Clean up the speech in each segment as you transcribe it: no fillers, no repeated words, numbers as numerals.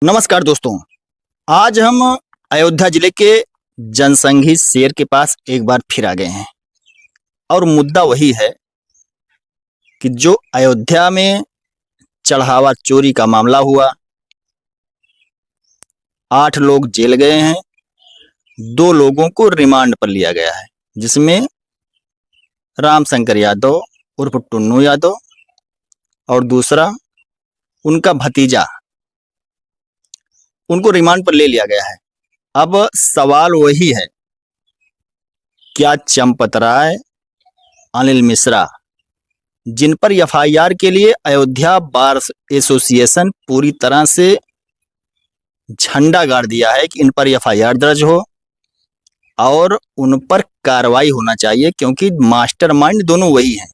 नमस्कार दोस्तों, आज हम अयोध्या जिले के जनसंघी शेर के पास एक बार फिर आ गए हैं और मुद्दा वही है कि जो अयोध्या में चढ़ावा चोरी का मामला हुआ, 8 लोग जेल गए हैं, 2 लोगों को रिमांड पर लिया गया है, जिसमें रामशंकर यादव उर्फ टुन्नू यादव और दूसरा उनका भतीजा, उनको रिमांड पर ले लिया गया है। अब सवाल वही है, क्या चंपत राय, अनिल मिश्रा, जिन पर एफआईआर के लिए अयोध्या बार एसोसिएशन पूरी तरह से झंडा गाड़ दिया है कि इन पर एफआईआर दर्ज हो और उन पर कार्रवाई होना चाहिए, क्योंकि मास्टरमाइंड दोनों वही हैं।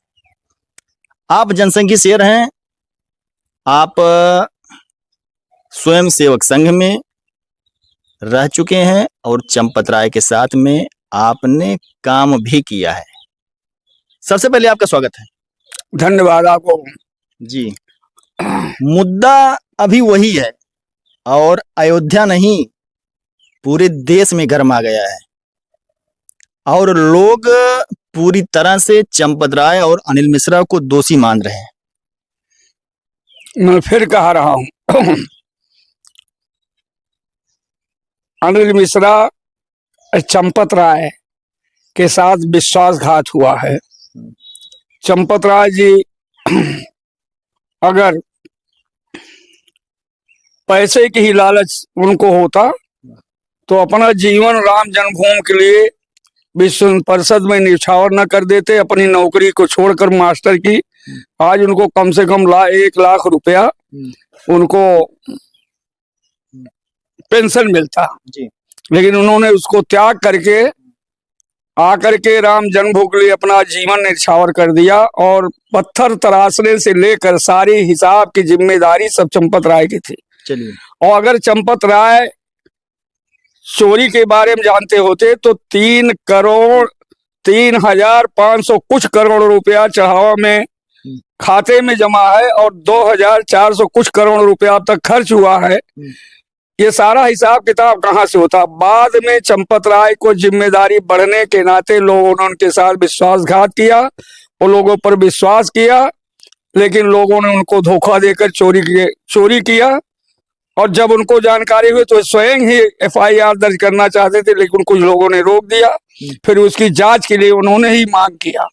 आप जनसंघी शेर हैं, आप स्वयं सेवक संघ में रह चुके हैं और चंपत राय के साथ में आपने काम भी किया है। सबसे पहले आपका स्वागत है। धन्यवाद आपको जी। मुद्दा अभी वही है और अयोध्या नहीं, पूरे देश में गर्मा गया है और लोग पूरी तरह से चंपत राय और अनिल मिश्रा को दोषी मान रहे हैं। मैं फिर कह रहा हूं, अनिल मिश्रा चंपत राय के साथ विश्वासघात हुआ है। चंपत राय जी अगर पैसे की ही लालच उनको होता तो अपना जीवन राम जन्मभूमि के लिए विश्व परिषद में न्यौछावर न कर देते। अपनी नौकरी को छोड़कर मास्टर की, आज उनको कम से कम 1 लाख रुपया उनको पेंशन मिलता जी। लेकिन उन्होंने उसको त्याग करके आकर के राम जन्मभूमि के लिए अपना जीवन न्यौछावर कर दिया और पत्थर तराशने से लेकर सारी हिसाब की जिम्मेदारी सब चंपत राय की थी। चलिए, और अगर चंपत राय चोरी के बारे में जानते होते तो 3 करोड़ 3,500 कुछ करोड़ रुपया चढ़ावा में खाते में जमा है और 2,400 कुछ करोड़ रुपया अब तक खर्च हुआ है। ये सारा हिसाब किताब कहाँ से होता? बाद में चंपत राय को जिम्मेदारी बढ़ने के नाते लोगों ने उनके साथ विश्वासघात किया, वो लोगों पर विश्वास किया, लेकिन लोगों ने उनको धोखा देकर चोरी किया। और जब उनको जानकारी हुई तो स्वयं ही एफआईआर दर्ज करना चाहते थे, लेकिन कुछ लोगों ने रोक दिया। फिर उसकी जांच के लिए उन्होंने ही मांग किया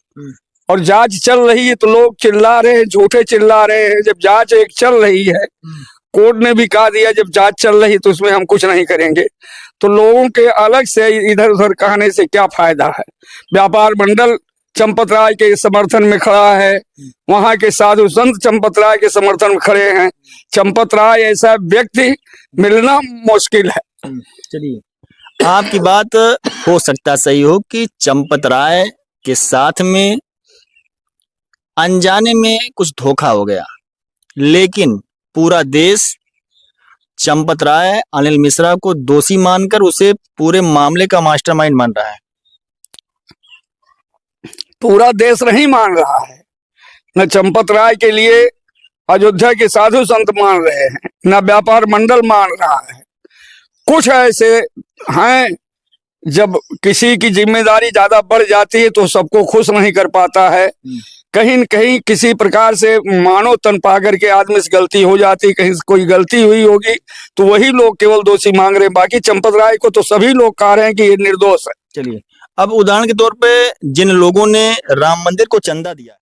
और जांच चल रही है तो लोग चिल्ला रहे हैं, झूठे चिल्ला रहे हैं। जब जांच एक चल रही है, कोर्ट ने भी कहा दिया जब जांच चल रही तो उसमें हम कुछ नहीं करेंगे, तो लोगों के अलग से इधर उधर कहने से क्या फायदा है? व्यापार मंडल चंपत राय के समर्थन में खड़ा है, वहां के साधु संत चंपत राय के समर्थन में खड़े हैं। चंपत राय ऐसा व्यक्ति मिलना मुश्किल है। चलिए, आपकी बात हो सकता सही हो कि चंपत राय के साथ में अनजाने में कुछ धोखा हो गया, लेकिन पूरा देश चंपत राय अनिल मिश्रा को दोषी मानकर उसे पूरे मामले का मास्टरमाइंड मान रहा है। पूरा देश नहीं मान रहा है, न चंपत राय के लिए अयोध्या के साधु संत मान रहे हैं, न व्यापार मंडल मान रहा है। कुछ ऐसे हैं, जब किसी की जिम्मेदारी ज्यादा बढ़ जाती है तो सबको खुश नहीं कर पाता है। कहीं न कहीं किसी प्रकार से मानो तन पा करके आदमी से गलती हो जाती, कहीं कोई गलती हुई होगी तो वही लोग केवल दोषी मांग रहे हैं। बाकी चंपत राय को तो सभी लोग कह रहे हैं कि ये निर्दोष है। चलिए, अब उदाहरण के तौर पे जिन लोगों ने राम मंदिर को चंदा दिया,